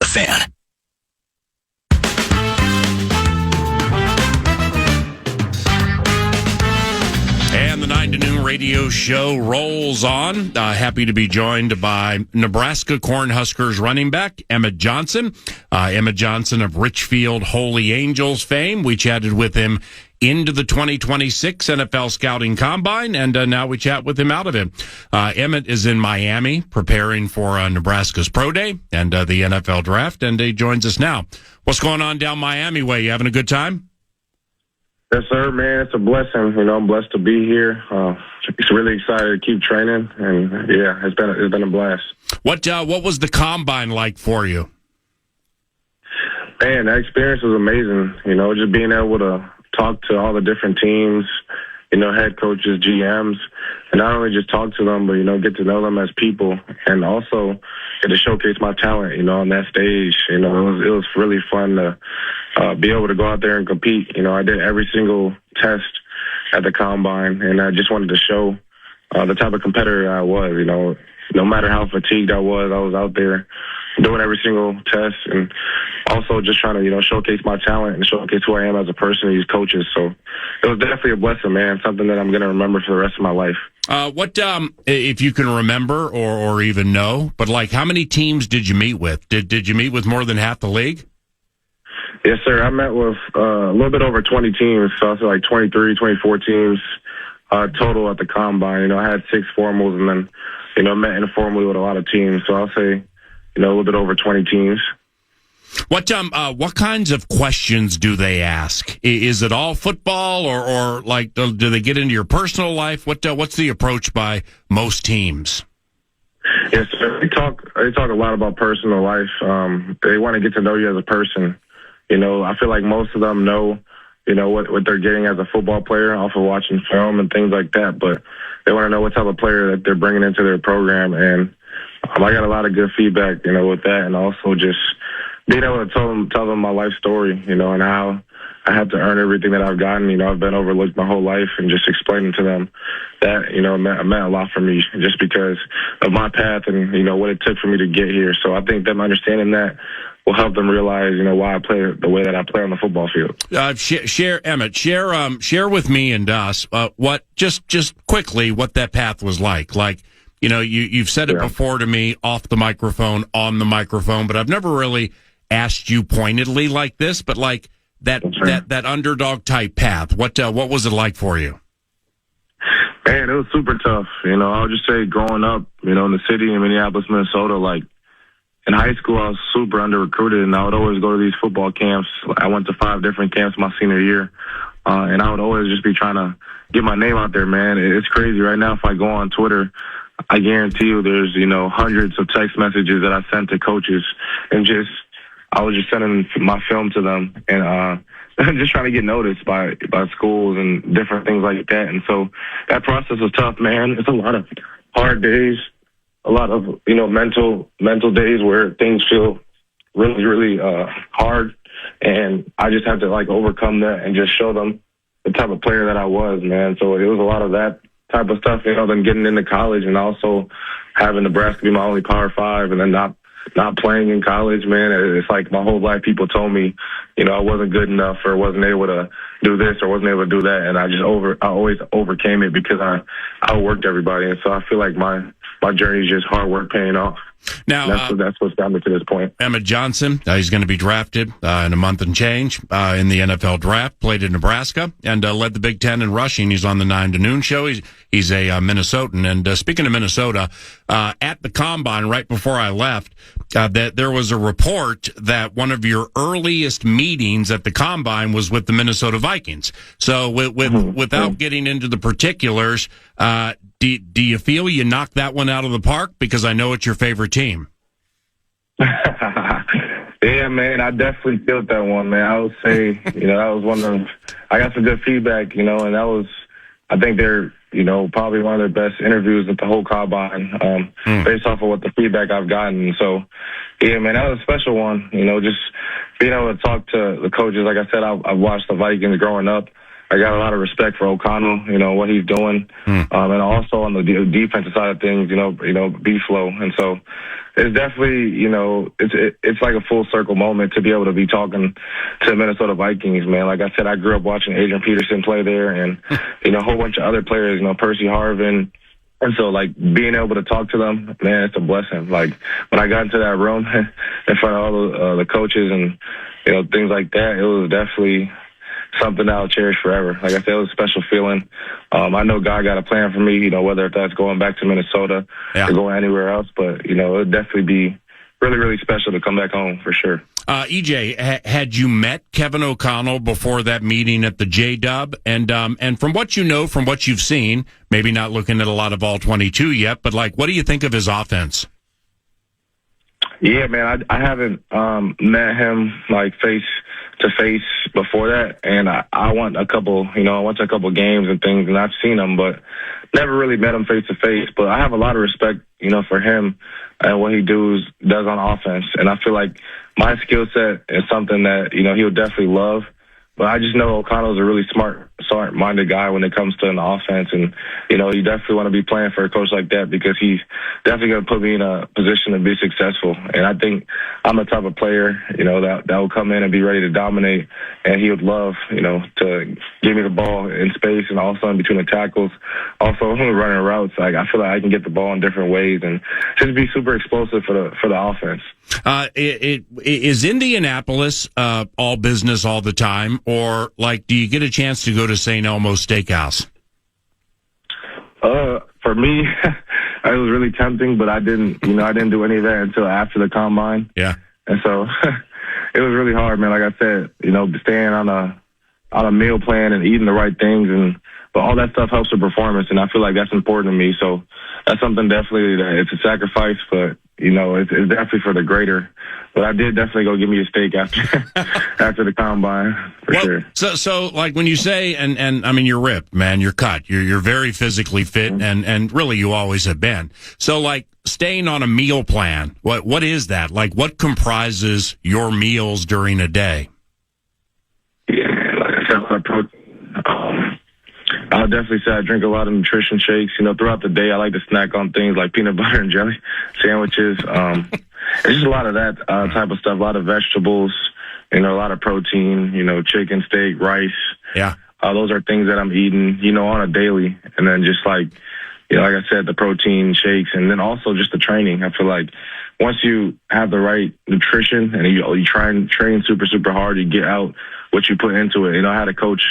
Fan. And the 9 to noon radio show rolls on. Happy to be joined by Nebraska Cornhuskers running back Emmett Johnson. Emmett Johnson of Richfield Holy Angels fame. We chatted with him into the 2026 NFL Scouting Combine, and now we chat with him out of it. Emmett is in Miami preparing for Nebraska's Pro Day and the NFL Draft, and he joins us now. What's going on down Miami way? You having a good time? Yes, sir, man. It's a blessing. I'm blessed to be here. It's really excited to keep training, and yeah, it's been a blast. What was the combine like for you? Man, that experience was amazing. Just being able to talk to all the different teams, head coaches, GMs, and not only just talk to them, but get to know them as people, and also get to showcase my talent. On that stage, it was really fun to be able to go out there and compete. I did every single test at the combine, and I just wanted to show the type of competitor I was. No matter how fatigued I was out there doing every single test, and also just trying to, showcase my talent and showcase who I am as a person to these coaches. So it was definitely a blessing, man, something that I'm going to remember for the rest of my life. What, if you can remember or even know, but how many teams did you meet with? Did you meet with more than half the league? Yes, sir. I met with a little bit over 20 teams, so I say 23, 24 teams total at the combine. I had 6 formals and then, met informally with a lot of teams. So I'll say, a little bit over 20 teams. What kinds of questions do they ask? Is it all football or do they get into your personal life? What's the approach by most teams? Yes, sir. They talk a lot about personal life. They want to get to know you as a person. I feel like most of them know, what they're getting as a football player off of watching film and things like that, but they want to know what type of player that they're bringing into their program. And I got a lot of good feedback, with that, and also just being able to tell them my life story, and how I had to earn everything that I've gotten. I've been overlooked my whole life, and just explaining to them that, meant a lot for me just because of my path and, what it took for me to get here. So I think them understanding that will help them realize, why I play the way that I play on the football field. Emmett, share with me and us just quickly what that path was like. You've said it before to me off the microphone, on the microphone, but I've never really asked you pointedly like this. But that underdog type path, what was it like for you? Man, it was super tough. I would just say growing up, in the city in Minneapolis, Minnesota, in high school, I was super under-recruited, and I would always go to these football camps. I went to 5 different camps my senior year, and I would always just be trying to get my name out there, man. It's crazy. Right now, if I go on Twitter, I guarantee you there's, hundreds of text messages that I sent to coaches, and I was just sending my film to them, and just trying to get noticed by schools and different things like that. And so that process was tough, man. It's a lot of hard days. A lot of, mental days where things feel really, really hard. And I just have to, overcome that and just show them the type of player that I was, man. So it was a lot of that type of stuff, then getting into college and also having Nebraska be my only Power 5 and then not playing in college, man. It's like my whole life people told me, I wasn't good enough or wasn't able to do this or wasn't able to do that. And I always overcame it because I outworked everybody. And so I feel like my journey is just hard work paying off. Now, that's what's got me to this point. Emmett Johnson, he's going to be drafted in a month and change in the NFL draft, played in Nebraska, and led the Big Ten in rushing. He's on the 9 to noon show. He's a Minnesotan. And speaking of Minnesota, at the Combine, right before I left, that there was a report that one of your earliest meetings at the Combine was with the Minnesota Vikings. So without getting into the particulars, do you feel you knocked that one out of the park? Because I know it's your favorite team. Yeah, man, I definitely felt that one, man. I would say, that was one of them. I got some good feedback, and that was, I think they're, probably one of their best interviews at the whole Combine, based off of what the feedback I've gotten. So, yeah, man, that was a special one, just being able to talk to the coaches. Like I said, I've watched the Vikings growing up. I got a lot of respect for O'Connell, what he's doing, and also on the defensive side of things, B-Flow. And so it's definitely, it's like a full circle moment to be able to be talking to the Minnesota Vikings, man. Like I said, I grew up watching Adrian Peterson play there and, a whole bunch of other players, Percy Harvin. And so, like, being able to talk to them, man, it's a blessing. Like, when I got into that room in front of all the coaches and, things like that, it was definitely something that I'll cherish forever. Like I said, it was a special feeling. I know God got a plan for me, whether that's going back to Minnesota or going anywhere else. But, it would definitely be really, really special to come back home for sure. EJ, had you met Kevin O'Connell before that meeting at the J-Dub? And from what you know, from what you've seen, maybe not looking at a lot of All-22 yet, but, like, what do you think of his offense? Yeah, man, I haven't met him, like, face-to-face before that. And I went to a couple games and things, and I've seen him, but never really met him face-to-face. But I have a lot of respect, for him and what he does on offense. And I feel like my skill set is something that, he'll definitely love. But I just know O'Connell's a really smart-minded guy when it comes to an offense. And, you definitely want to be playing for a coach like that because he's definitely going to put me in a position to be successful. And I think I'm the type of player, that will come in and be ready to dominate. And he would love, to give me the ball in space and also in between the tackles. Also, running routes, like I feel like I can get the ball in different ways and just be super explosive for the offense. Is Indianapolis all business all the time, or like do you get a chance to go to St. Elmo's Steakhouse? For me, it was really tempting, but I didn't do any of that until after the combine. Yeah, and so it was really hard, man. Like I said, staying on a meal plan and eating the right things, but all that stuff helps with performance, and I feel like that's important to me. So that's something definitely that it's a sacrifice, but it's definitely for the greater. But I did definitely go give me a steak after the combine for sure. So like when you say, and I mean, you're ripped, man, you're cut, you're very physically fit, and really you always have been. So like staying on a meal plan, what is that? Like what comprises your meals during a day? Yeah, like I said, a lot of protein. I'll definitely say I drink a lot of nutrition shakes. Throughout the day, I like to snack on things like peanut butter and jelly sandwiches. It's just a lot of that type of stuff, a lot of vegetables, a lot of protein, chicken, steak, rice. Yeah. Those are things that I'm eating, on a daily. And then just like I said, the protein shakes and then also just the training. I feel like once you have the right nutrition and you try and train super, super hard, you get out what you put into it. I had a coach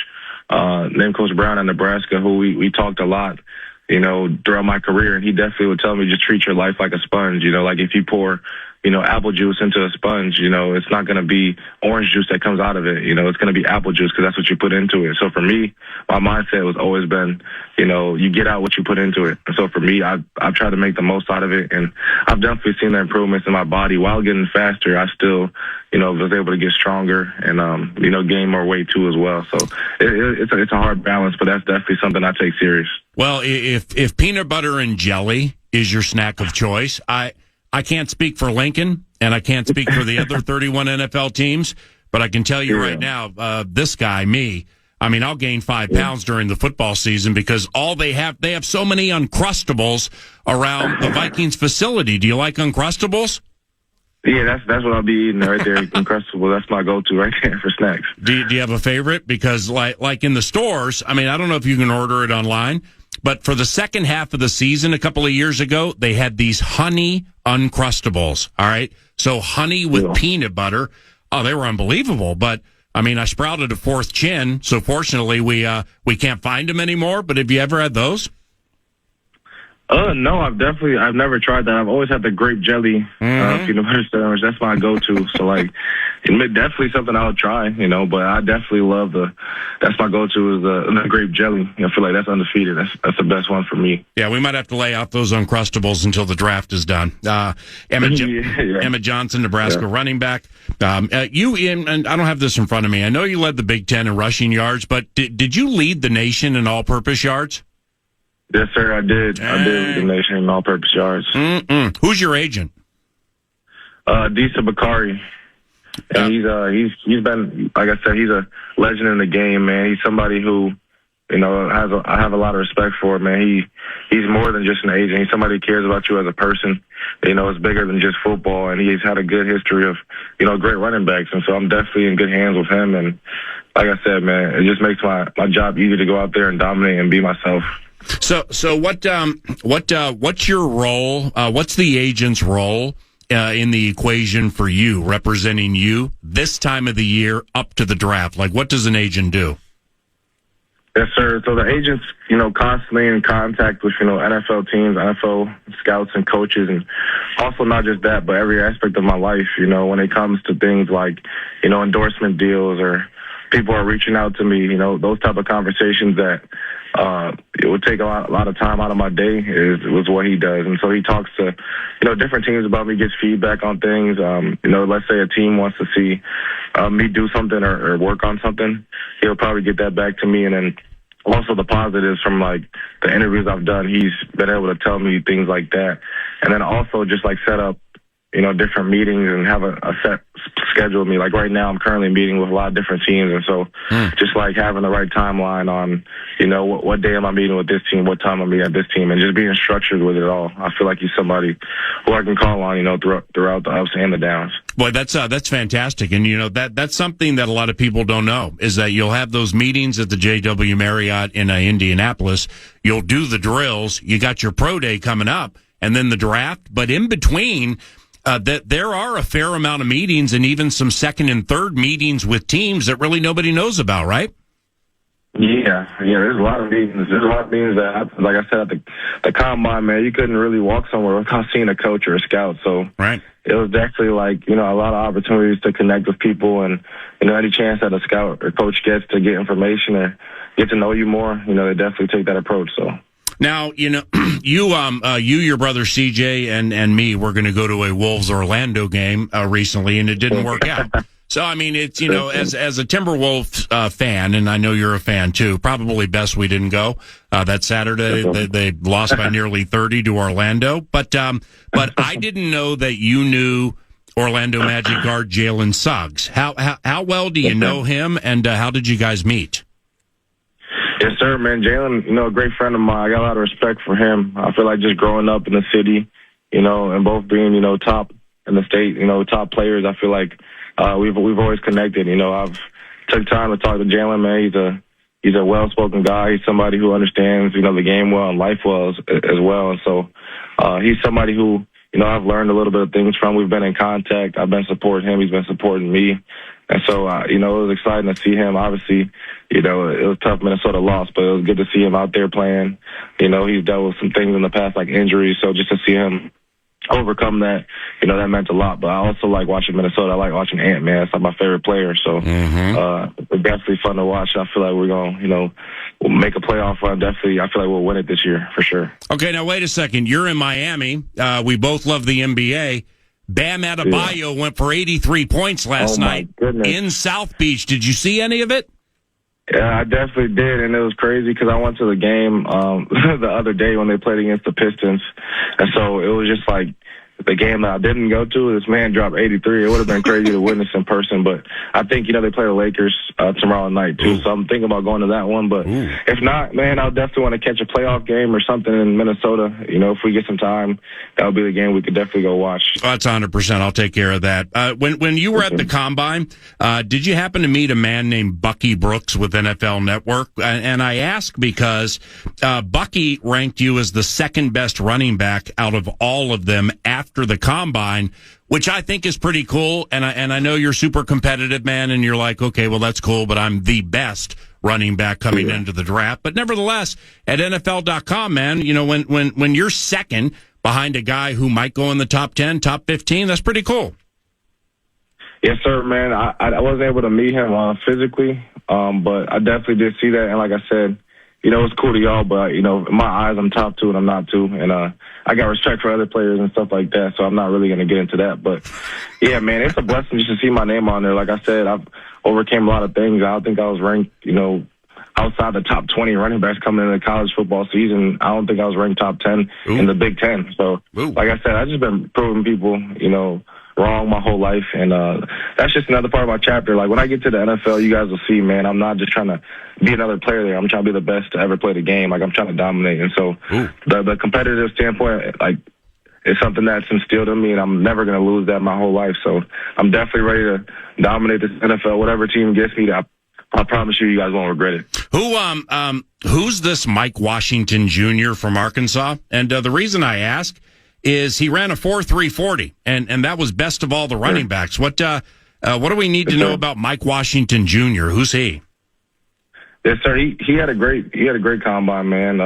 named Coach Brown in Nebraska, who we talked a lot, throughout my career. And he definitely would tell me, just treat your life like a sponge. Like if you pour, apple juice into a sponge, it's not going to be orange juice that comes out of it. It's going to be apple juice because that's what you put into it. So for me, my mindset was always been, you get out what you put into it. And so for me, I've tried to make the most out of it. And I've definitely seen the improvements in my body while getting faster. I still, was able to get stronger and, gain more weight too as well. So it's a hard balance, but that's definitely something I take serious. Well, if peanut butter and jelly is your snack of choice, I can't speak for Lincoln, and I can't speak for the other 31 NFL teams, but I can tell you right now, this guy, me, I mean, I'll gain 5 pounds during the football season because they have so many Uncrustables around the Vikings facility. Do you like Uncrustables? Yeah, that's what I'll be eating right there. Uncrustable. That's my go-to right there for snacks. Do you have a favorite? Because like in the stores, I mean, I don't know if you can order it online, but for the second half of the season a couple of years ago, they had these honey Uncrustables. All right. So honey with peanut butter. Oh, they were unbelievable. But I mean, I sprouted a fourth chin. So fortunately we can't find them anymore. But have you ever had those? No, I've never tried that. I've always had the grape jelly peanut butter sandwich. That's my go-to. So like, it's definitely something I would try, but I definitely love that's my go-to is the grape jelly. I feel like that's undefeated. That's the best one for me. Yeah, we might have to lay out those Uncrustables until the draft is done. Emmett Johnson, Nebraska running back. And I don't have this in front of me. I know you led the Big Ten in rushing yards, but did you lead the nation in all-purpose yards? Yes, sir, I did. I did lead the nation in all-purpose yards. Who's your agent? Disa Bakari. And he's been, like I said, he's a legend in the game, man. He's somebody who, I have a lot of respect for him, man. He's more than just an agent. He's somebody who cares about you as a person. It's bigger than just football, and he's had a good history of, great running backs. And so I'm definitely in good hands with him. And like I said, man, it just makes my job easy to go out there and dominate and be myself. So what's your role? What's the agent's role in the equation for you, representing you this time of the year up to the draft? Like, what does an agent do? Yes, sir. So the agent's, constantly in contact with, NFL teams, NFL scouts and coaches, and also not just that, but every aspect of my life, when it comes to things like, endorsement deals or people are reaching out to me, those type of conversations that it would take a lot of time out of my day was what he does. And so he talks to, different teams about me, gets feedback on things. Let's say a team wants to see me do something or work on something. He'll probably get that back to me. And then also the positives from like the interviews I've done, he's been able to tell me things like that. And then also just like set up, different meetings and have a set schedule with me. Like right now, I'm currently meeting with a lot of different teams. And so just like having the right timeline on, what day am I meeting with this team, what time I'm meeting at this team, and just being structured with it all. I feel like he's somebody who I can call on, throughout the ups and the downs. Boy, that's fantastic. And, that's something that a lot of people don't know is that you'll have those meetings at the JW Marriott in Indianapolis. You'll do the drills. You got your pro day coming up and then the draft. But in between, that there are a fair amount of meetings and even some second and third meetings with teams that really nobody knows about, right? Yeah, there's a lot of meetings. There's a lot of meetings that, like I said, at the combine, man, you couldn't really walk somewhere without seeing a coach or a scout. So right. It was definitely like, a lot of opportunities to connect with people and, any chance that a scout or coach gets to get information or get to know you more, they definitely take that approach. So. Now, you, your brother CJ and me were going to go to a Wolves Orlando game recently, and it didn't work out. So, I mean, it's, as a Timberwolves fan, and I know you're a fan too, probably best we didn't go that Saturday. They lost by nearly 30 to Orlando. But I didn't know that you knew Orlando Magic guard Jalen Suggs. How well do you know him, and how did you guys meet? Yes, sir, man. Jalen, a great friend of mine. I got a lot of respect for him. I feel like just growing up in the city, and both being, top in the state, top players, I feel like we've always connected. I've took time to talk to Jalen, man. He's a well-spoken guy. He's somebody who understands, the game well and life well as well. And so he's somebody who, I've learned a little bit of things from. We've been in contact. I've been supporting him. He's been supporting me. And so, it was exciting to see him. Obviously, it was tough Minnesota loss, but it was good to see him out there playing. He's dealt with some things in the past like injuries. So just to see him overcome that, that meant a lot. But I also like watching Minnesota. I like watching Ant, man. It's like my favorite player. So it's definitely fun to watch. I feel like we're going to, we'll make a playoff run. Definitely, I feel like we'll win it this year for sure. Okay, now wait a second. You're in Miami. We both love the NBA. Bam Adebayo went for 83 points last night in South Beach. Did you see any of it? Yeah, I definitely did, and it was crazy because I went to the game the other day when they played against the Pistons, and so it was just like the game that I didn't go to. This man dropped 83. It would have been crazy to witness in person, but I think, they play the Lakers tomorrow night, too, so I'm thinking about going to that one. But if not, man, I'll definitely want to catch a playoff game or something in Minnesota. If we get some time, that'll be the game we could definitely go watch. Oh, that's 100%. I'll take care of that. When you were at the Combine, did you happen to meet a man named Bucky Brooks with NFL Network? And I ask because Bucky ranked you as the second best running back out of all of them after the Combine, which I think is pretty cool. And I know you're super competitive, man, and you're like, okay, well, that's cool, but I'm the best running back coming into the draft. But nevertheless, at NFL.com, man, when you're second behind a guy who might go in the top 10, top 15, that's pretty cool. Yes, sir, man. I wasn't able to meet him physically, but I definitely did see that. And like I said, it's cool to y'all, but, in my eyes, I'm top two and I'm not two. And I got respect for other players and stuff like that, so I'm not really going to get into that. But, yeah, man, it's a blessing just to see my name on there. Like I said, I've overcame a lot of things. I don't think I was ranked, outside the top 20 running backs coming into the college football season. I don't think I was ranked top 10 in the Big Ten. So, like I said, I've just been proving people, wrong my whole life. And that's just another part of my chapter. Like, when I get to the NFL, you guys will see, man, I'm not just trying to be another player there. I'm trying to be the best to ever play the game. Like, I'm trying to dominate. And so the competitive standpoint, like, it's something that's instilled in me, and I'm never going to lose that my whole life. So I'm definitely ready to dominate this NFL. Whatever team gets me, I promise you guys won't regret it. Who's this Mike Washington Jr. from Arkansas? And the reason I ask is he ran a 4.340, and that was best of all the running backs. What do we need to know about Mike Washington Jr.? Who's he? Yes, sir. He had a great combine, man.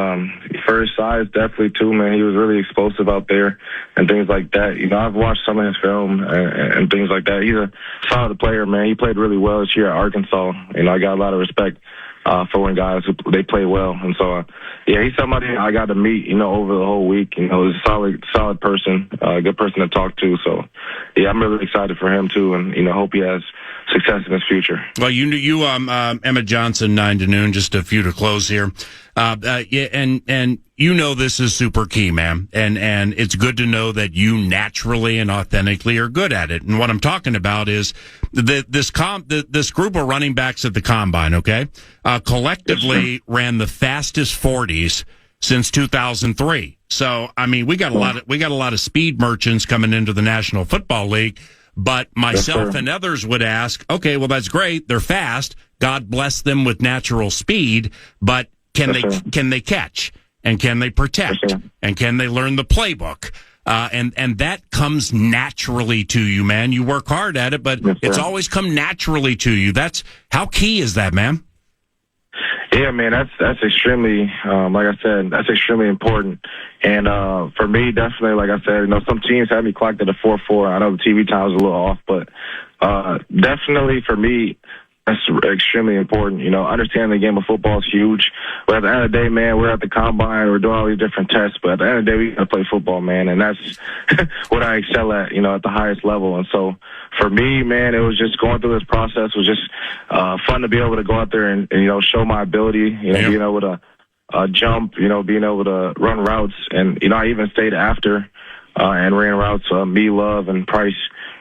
For his size, definitely too, man. He was really explosive out there and things like that. You know, I've watched some of his film and things like that. He's a solid player, man. He played really well this year at Arkansas. You know, I got a lot of respect for when guys they play well, and so yeah, he's somebody I got to meet. You know, over the whole week. You know, he's a solid person, a good person to talk to. So yeah, I'm really excited for him too, and you know, hope he has success in his future. Well, you Emmett Johnson, 9 to noon, just a few to close here. Yeah, and you know this is super key, man. And it's good to know that you naturally and authentically are good at it. And what I'm talking about is this group of running backs at the combine, okay, collectively ran the fastest 40s since 2003. So, I mean, we got a lot of speed merchants coming into the National Football League. But myself and others would ask, okay, well, that's great. They're fast. God bless them with natural speed. But can they catch? And can they protect? And can they learn the playbook? And that comes naturally to you, man. You work hard at it, but it's always come naturally to you. How key is that, man? Yeah, man, that's extremely, like I said, that's extremely important. And for me, definitely, like I said, you know, some teams have me clocked at a 4.4. I know the TV time is a little off, but definitely for me, that's extremely important. You know, understanding the game of football is huge. But at the end of the day, man, we're at the combine, we're doing all these different tests. But at the end of the day, we got to play football, man. And that's what I excel at, you know, at the highest level. And so for me, man, it was just going through this process was just fun to be able to go out there and you know, show my ability, you know, being able to jump, you know, being able to run routes. And, you know, I even stayed after and ran routes. Me, Love, and Price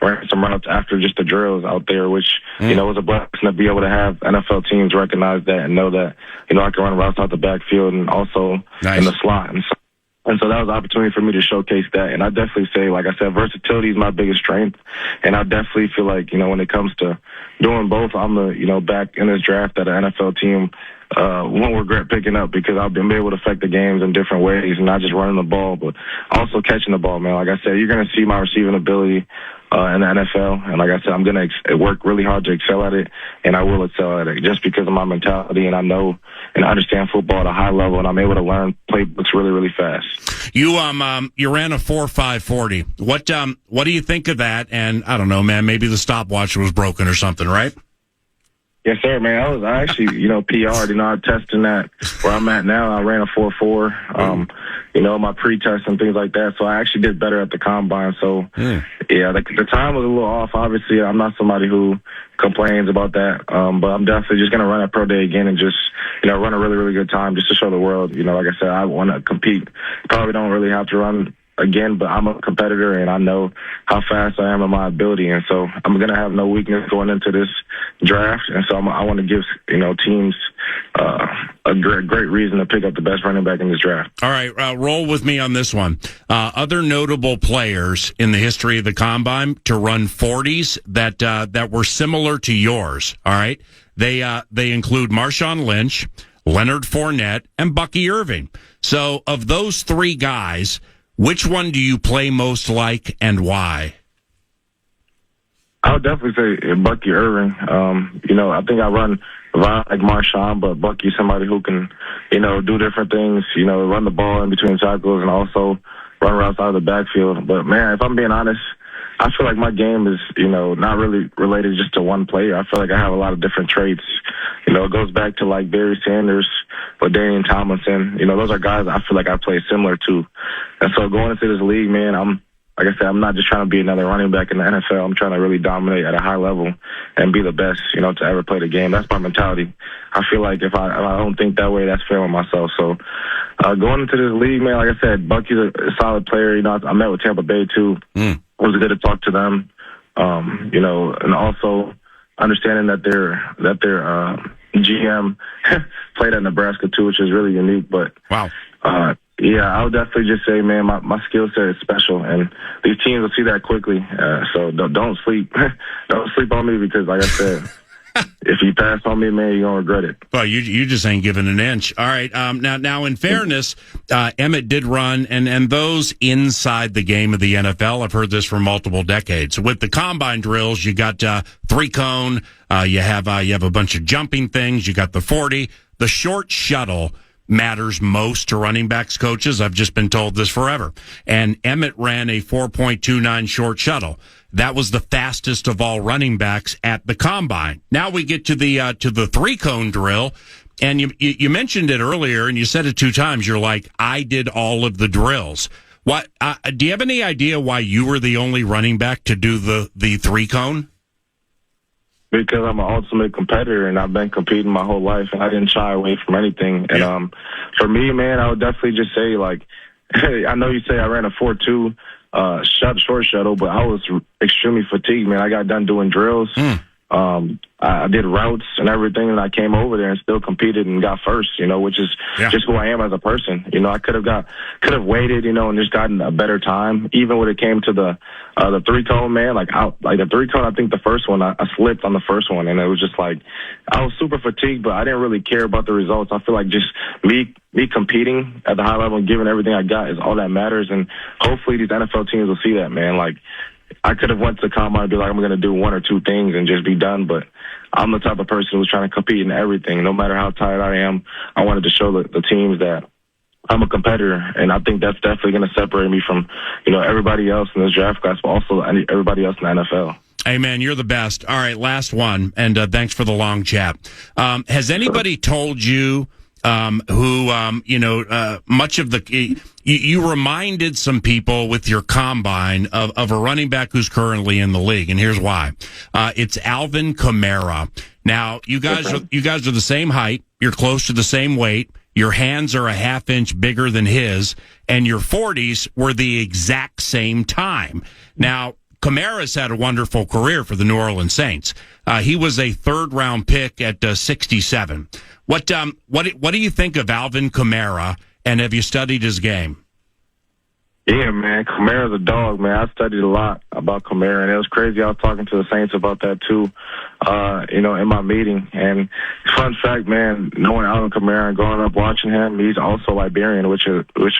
ran some routes after just the drills out there, which, you know, was a blessing to be able to have NFL teams recognize that and know that, you know, I can run routes out the backfield and also in the slot. And so that was an opportunity for me to showcase that. And I definitely say, like I said, versatility is my biggest strength. And I definitely feel like, you know, when it comes to doing both, I'm you know, back in this draft that an NFL team won't regret picking up, because I've been able to affect the games in different ways, and not just running the ball, but also catching the ball, man. Like I said, you're going to see my receiving ability in the NFL. And like I said, I'm going to work really hard to excel at it, and I will excel at it just because of my mentality, and I know and understand football at a high level, and I'm able to learn playbooks really, really fast. You ran a 4.540. What do you think of that? And I don't know, man, maybe the stopwatch was broken or something, right? Yes, sir, man. I actually, you know, PR'd, you know, I'm testing that where I'm at now. I ran a 4.4, you know, my pre-test and things like that. So I actually did better at the combine. So, yeah, the time was a little off. Obviously, I'm not somebody who complains about that. But I'm definitely just going to run at pro day again and just, you know, run a really, really good time just to show the world. You know, like I said, I want to compete. Probably don't really have to run again, but I'm a competitor, and I know how fast I am and my ability, and so I'm going to have no weakness going into this draft, and so I want to give, you know, teams a great reason to pick up the best running back in this draft. All right, roll with me on this one. Other notable players in the history of the combine to run 40s that were similar to yours. All right, they include Marshawn Lynch, Leonard Fournette, and Bucky Irving. So of those three guys, which one do you play most like, and why? I would definitely say Bucky Irving. You know, I think I run like Marshawn, but Bucky's somebody who can, you know, do different things, you know, run the ball in between tackles and also run routes out of the backfield. But, man, if I'm being honest, I feel like my game is, you know, not really related just to one player. I feel like I have a lot of different traits. You know, it goes back to like Barry Sanders, LaDainian Tomlinson. You know, those are guys I feel like I play similar to. And so going into this league, man, like I said, I'm not just trying to be another running back in the NFL. I'm trying to really dominate at a high level and be the best, you know, to ever play the game. That's my mentality. I feel like if I don't think that way, that's failing myself. So going into this league, man, like I said, Bucky's a solid player. You know, I met with Tampa Bay too. It was good to talk to them. And also understanding that their GM played at Nebraska too, which is really unique. But wow. I would definitely just say, man, my skill set is special, and these teams will see that quickly. So don't sleep, don't sleep on me, because, like I said, if you pass on me, man, you're gonna regret it. Well, you just ain't giving an inch. All right. Now, in fairness, Emmett did run, and those inside the game of the NFL, I've heard this for multiple decades. With the combine drills, you got 3-cone. You have a bunch of jumping things. You got the 40. The short shuttle matters most to running backs coaches. I've just been told this forever. And Emmett ran a 4.29 short shuttle. That was the fastest of all running backs at the combine. Now we get to the 3-cone drill, and you mentioned it earlier, and you said it 2 times. You're like, I did all of the drills. What do you have any idea why you were the only running back to do the 3-cone? Because I'm an ultimate competitor, and I've been competing my whole life, and I didn't shy away from anything. Yeah. And for me, man, I would definitely just say, like, I know you say I ran a 4.2 short shuttle, but I was extremely fatigued, man. I got done doing drills. I did routes and everything, and I came over there and still competed and got first, which is just who I am as a person. I could have waited, and just gotten a better time. Even when it came to the 3-cone, man, like the 3-cone, I think the first one, I slipped on the first one, and it was just like, I was super fatigued, but I didn't really care about the results. I feel like just me competing at the high level and giving everything I got is all that matters. And hopefully these NFL teams will see that, man. Like, I could have went to the combine and be like, I'm going to do 1 or 2 things and just be done. But I'm the type of person who's trying to compete in everything. No matter how tired I am, I wanted to show the teams that I'm a competitor. And I think that's definitely going to separate me from, everybody else in this draft class, but also everybody else in the NFL. Hey, man, you're the best. All right, last one, and thanks for the long chat. Has anybody told you much of the you reminded some people with your combine of a running back who's currently in the league, and here's why. It's Alvin Kamara. Now, you guys are the same height, you're close to the same weight, your hands are a half inch bigger than his, and your 40s were the exact same time. Now, Kamara's had a wonderful career for the New Orleans Saints. He was a 3rd-round pick at 67. What do you think of Alvin Kamara, and have you studied his game? Yeah, man, Kamara's a dog, man. I studied a lot about Kamara, and it was crazy. I was talking to the Saints about that too, in my meeting. And fun fact, man, knowing Alvin Kamara and growing up watching him, he's also Liberian, which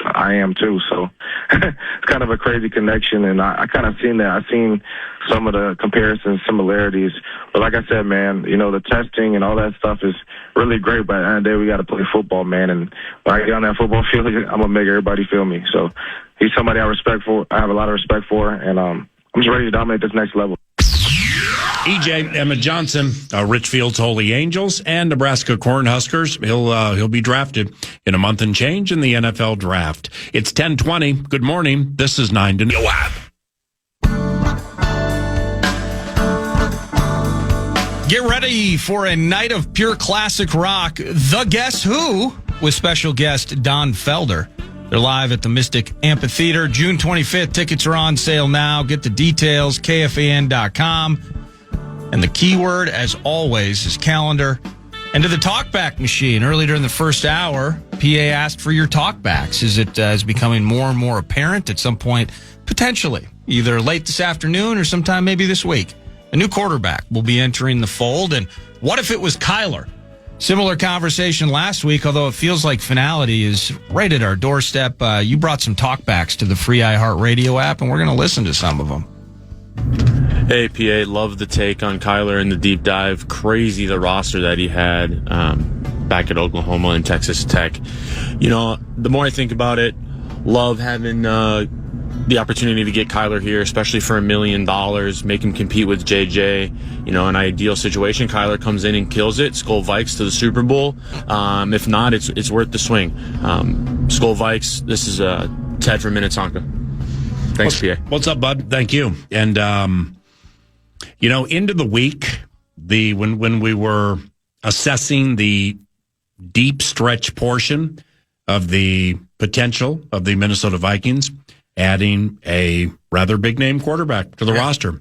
I am too. So it's kind of a crazy connection, and I kind of seen that. I seen some of the comparisons, similarities. But like I said, man, the testing and all that stuff is really great. But at the end of the day, we got to play football, man. And when I get on that football field, I'm gonna make everybody feel me. So he's somebody I have a lot of respect for, and I'm just ready to dominate this next level. EJ Emmett Johnson, Richfield's Holy Angels and Nebraska Cornhuskers. He'll be drafted in a month and change in the NFL draft. It's 10:20. Good morning. This is 9 to Noon. Get ready for a night of pure classic rock. The Guess Who with special guest Don Felder. They're live at the Mystic Amphitheater, June 25th. Tickets are on sale now. Get the details, KFAN.com. And the keyword, as always, is calendar. And to the Talkback machine. Early during the first hour, PA asked for your Talkbacks. Is it is becoming more and more apparent at some point, potentially, either late this afternoon or sometime maybe this week? A new quarterback will be entering the fold. And what if it was Kyler? Similar conversation last week, although it feels like finality is right at our doorstep. You brought some Talkbacks to the free iHeartRadio app, and we're going to listen to some of them. Hey, PA, love the take on Kyler and the deep dive. Crazy the roster that he had back at Oklahoma and Texas Tech. The more I think about it, love having the opportunity to get Kyler here, especially for $1 million, make him compete with JJ. An ideal situation, Kyler comes in and kills it. Skull Vikes to the Super Bowl. If not, it's worth the swing. Skull Vikes, this is Ted from Minnetonka. Thanks, PA. What's up, bud? Thank you. And, into the week, when we were assessing the deep stretch portion of the potential of the Minnesota Vikings, adding a rather big name quarterback to the roster,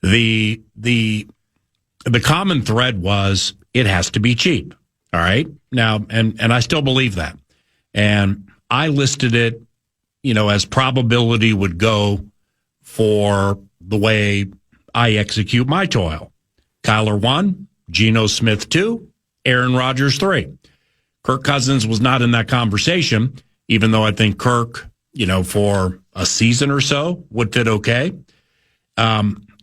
The common thread was it has to be cheap. All right. Now, and I still believe that. And I listed it, as probability would go for the way I execute my toil. Kyler 1, Geno Smith 2, Aaron Rodgers 3. Kirk Cousins was not in that conversation, even though I think Kirk, for a season or so would fit okay.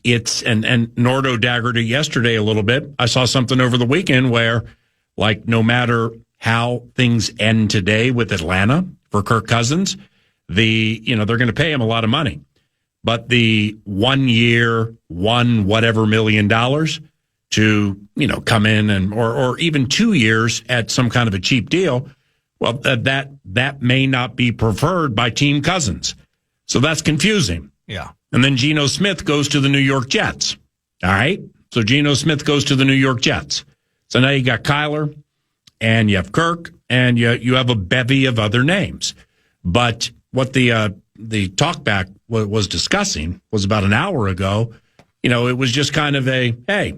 It's and Nordo daggered it yesterday a little bit. I saw something over the weekend where, no matter how things end today with Atlanta for Kirk Cousins, they're going to pay him a lot of money. But the 1 year, whatever $1 million to, come in or even 2 years at some kind of a cheap deal, well, that may not be preferred by Team Cousins. So that's confusing. Yeah. And then Geno Smith goes to the New York Jets. All right. So Geno Smith goes to the New York Jets. So now you got Kyler and you have Kirk and you have a bevy of other names. But what the talkback was discussing was about an hour ago. It was just kind of hey,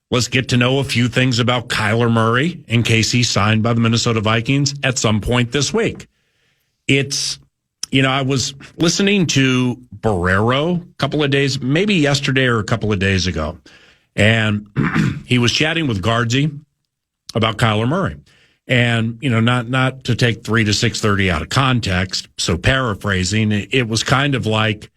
let's get to know a few things about Kyler Murray in case he's signed by the Minnesota Vikings at some point this week. It's, I was listening to Barrero a couple of days, maybe yesterday or a couple of days ago, and he was chatting with Guardsy about Kyler Murray. And, not to take 3 to 6:30 out of context, so paraphrasing, it was kind of like,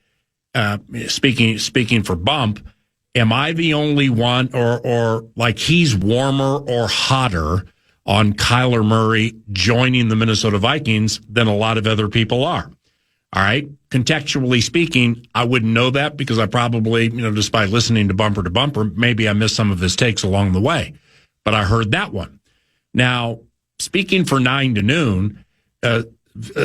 speaking for Bump, am I the only one or like he's warmer or hotter on Kyler Murray joining the Minnesota Vikings than a lot of other people are? All right. Contextually speaking, I wouldn't know that because I probably, just by listening to Bumper, maybe I missed some of his takes along the way, but I heard that one. Now, speaking for 9 to noon,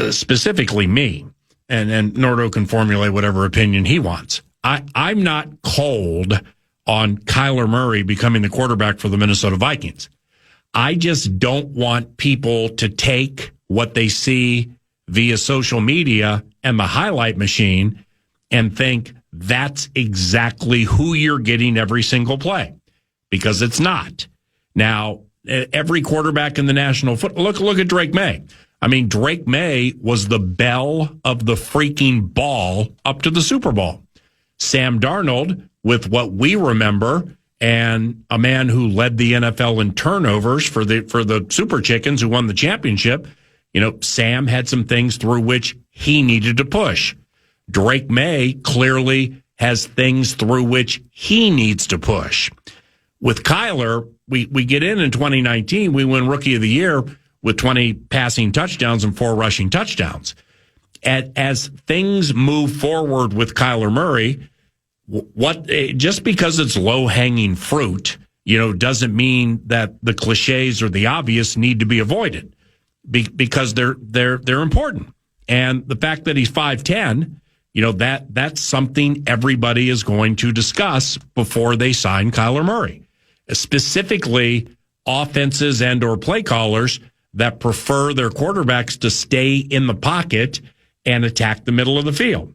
specifically me, and Nordo can formulate whatever opinion he wants. I'm not cold on Kyler Murray becoming the quarterback for the Minnesota Vikings. I just don't want people to take what they see via social media and the highlight machine and think that's exactly who you're getting every single play, because it's not. Now, every quarterback in the National Football, look at Drake May. I mean, Drake May was the belle of the freaking ball up to the Super Bowl. Sam Darnold, with what we remember, and a man who led the NFL in turnovers for the Super Chickens who won the championship, Sam had some things through which he needed to push. Drake May clearly has things through which he needs to push. With Kyler, we get in 2019, we win Rookie of the Year with 20 passing touchdowns and 4 rushing touchdowns. As things move forward with Kyler Murray, just because it's low-hanging fruit, doesn't mean that the cliches or the obvious need to be avoided, because they're important. And the fact that he's 5'10", that's something everybody is going to discuss before they sign Kyler Murray. Specifically, offenses and or play callers that prefer their quarterbacks to stay in the pocket and attack the middle of the field.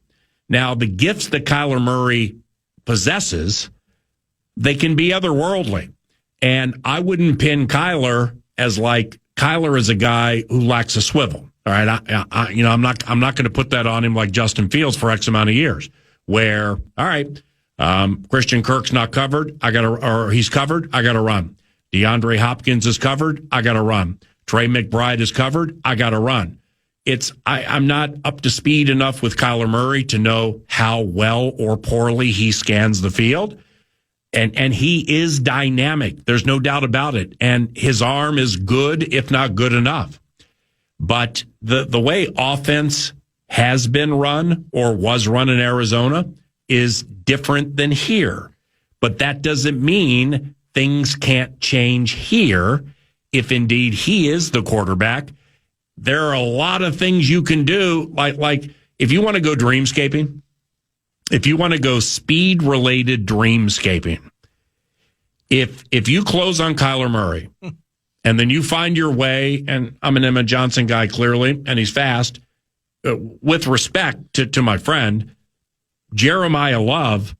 Now, the gifts that Kyler Murray possesses, they can be otherworldly. And I wouldn't pin Kyler as like Kyler is a guy who lacks a swivel. All right, I'm not going to put that on him like Justin Fields for X amount of years. Where, all right, Christian Kirk's not covered, he's covered, I got to run. DeAndre Hopkins is covered, I got to run. Trey McBride is covered, I got to run. I'm not up to speed enough with Kyler Murray to know how well or poorly he scans the field. And he is dynamic. There's no doubt about it. And his arm is good, if not good enough. But the way offense has been run or was run in Arizona is different than here. But that doesn't mean things can't change here if indeed he is the quarterback. There are a lot of things you can do, like if you want to go dreamscaping, if you want to go speed-related dreamscaping, if you close on Kyler Murray and then you find your way, and I'm an Emmett Johnson guy clearly, and he's fast, with respect to my friend, Jeremiah Love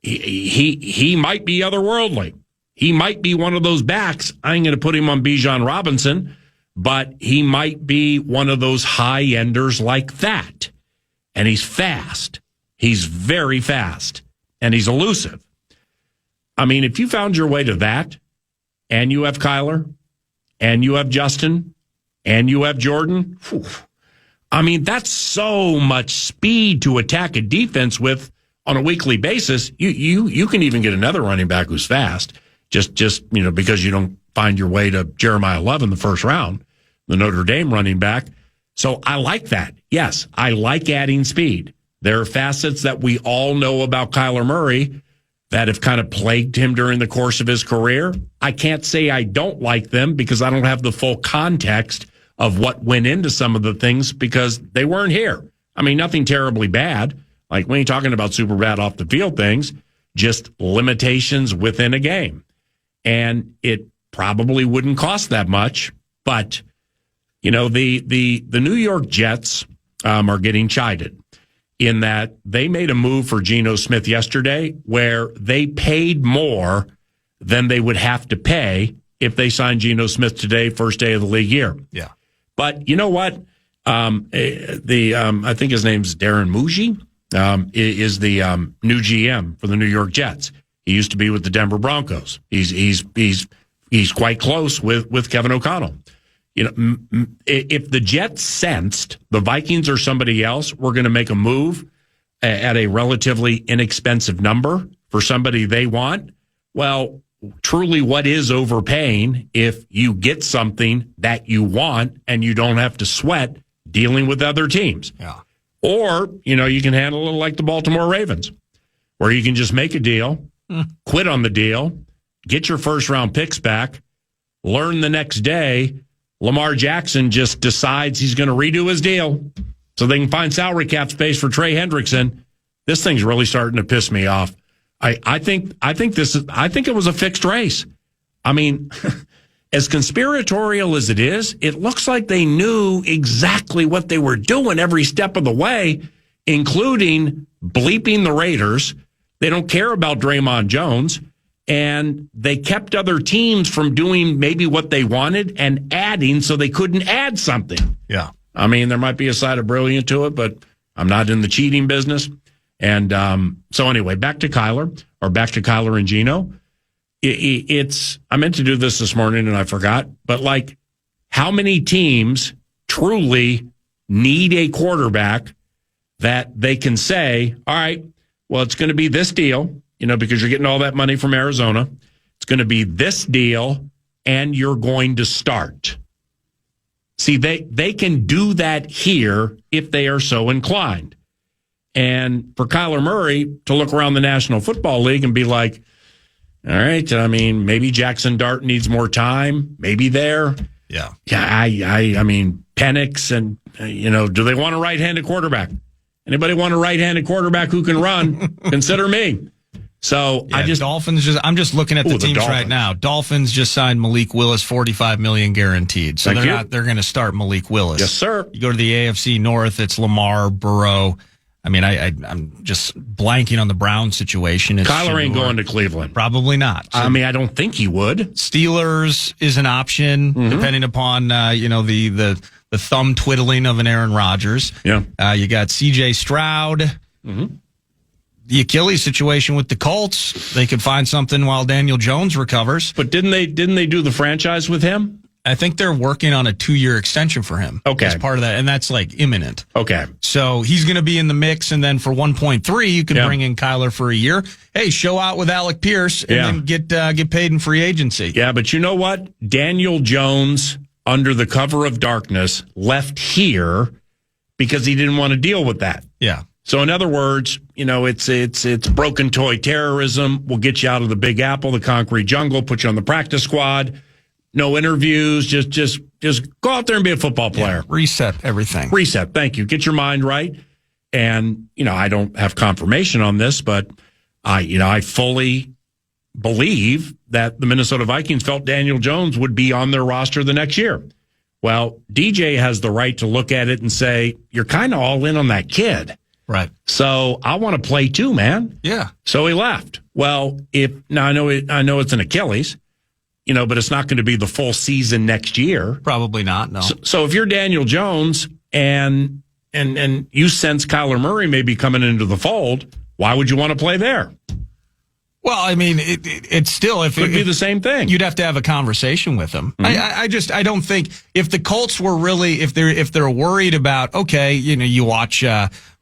he might be otherworldly. He might be one of those backs. I ain't going to put him on Bijan Robinson, but he might be one of those high enders like that. And he's fast. He's very fast. And he's elusive. I mean, if you found your way to that, and you have Kyler, and you have Justin, and you have Jordan, whew, I mean, that's so much speed to attack a defense with on a weekly basis. You can even get another running back who's fast, just because you don't find your way to Jeremiah Love in the first round, the Notre Dame running back. So I like that. Yes, I like adding speed. There are facets that we all know about Kyler Murray that have kind of plagued him during the course of his career. I can't say I don't like them because I don't have the full context of what went into some of the things because they weren't here. I mean, nothing terribly bad. Like, we ain't talking about super bad off the field things, just limitations within a game. And it probably wouldn't cost that much. But, the New York Jets are getting chided in that they made a move for Geno Smith yesterday where they paid more than they would have to pay if they signed Geno Smith today, first day of the league year. Yeah. But you know what? I think his name's Darren Muji, is the new GM for the New York Jets. He used to be with the Denver Broncos. He's quite close with Kevin O'Connell. If the Jets sensed the Vikings or somebody else were going to make a move at a relatively inexpensive number for somebody they want, well, truly, what is overpaying if you get something that you want and you don't have to sweat dealing with other teams? Yeah. Or, you can handle it like the Baltimore Ravens, where you can just make a deal, quit on the deal, get your first-round picks back, learn the next day Lamar Jackson just decides he's going to redo his deal so they can find salary cap space for Trey Hendrickson. This thing's really starting to piss me off. I think it was a fixed race. I mean, as conspiratorial as it is, it looks like they knew exactly what they were doing every step of the way, including bleeping the Raiders. They don't care about Draymond Jones. And they kept other teams from doing maybe what they wanted and adding so they couldn't add something. Yeah. I mean, there might be a side of brilliance to it, but I'm not in the cheating business. And so anyway, back to Kyler and Geno. I meant to do this morning and I forgot, but how many teams truly need a quarterback that they can say, all right, well, it's going to be this deal, because you're getting all that money from Arizona. It's going to be this deal and you're going to start. See, they can do that here if they are so inclined. And for Kyler Murray to look around the National Football League and be like, all right, I mean, maybe Jackson Dart needs more time. Maybe there. Yeah. Yeah, I mean, Penix and, do they want a right-handed quarterback? Anybody want a right-handed quarterback who can run? Consider me. So yeah, I'm just looking at the teams right now. Dolphins just signed Malik Willis, $45 million guaranteed. So they're going to start Malik Willis. Yes, sir. You go to the AFC North, it's Lamar, Burrow. I mean, I'm just blanking on the Browns situation. Kyler ain't going to Cleveland. Probably not. So, I mean, I don't think he would. Steelers is an option, depending upon, the thumb twiddling of an Aaron Rodgers. Yeah. You got C.J. Stroud. Mm-hmm. The Achilles situation with the Colts, they could find something while Daniel Jones recovers. But didn't they do the franchise with him? I think they're working on a 2-year extension for him. Okay. As part of that, and that's imminent. Okay. So he's going to be in the mix, and then for 1.3, you can bring in Kyler for a year. Hey, show out with Alec Pierce, and then get paid in free agency. Yeah, but you know what? Daniel Jones, under the cover of darkness, left here because he didn't want to deal with that. Yeah. So in other words, it's broken toy terrorism. We'll get you out of the Big Apple, the concrete jungle, put you on the practice squad. No interviews. Just go out there and be a football player. Yeah, reset everything. Reset. Thank you. Get your mind right. And I don't have confirmation on this, but I fully believe that the Minnesota Vikings felt Daniel Jones would be on their roster the next year. Well, DJ has the right to look at it and say, you're kind of all in on that kid. Right. So I want to play too, man. Yeah. So he left. Well, now I know it's an Achilles, but it's not going to be the full season next year. Probably not. No. So if you're Daniel Jones and you sense Kyler Murray may be coming into the fold, why would you want to play there? Well, I mean, it's still Could be the same thing. You'd have to have a conversation with him. Mm-hmm. I don't think if the Colts were really if they're worried about you watch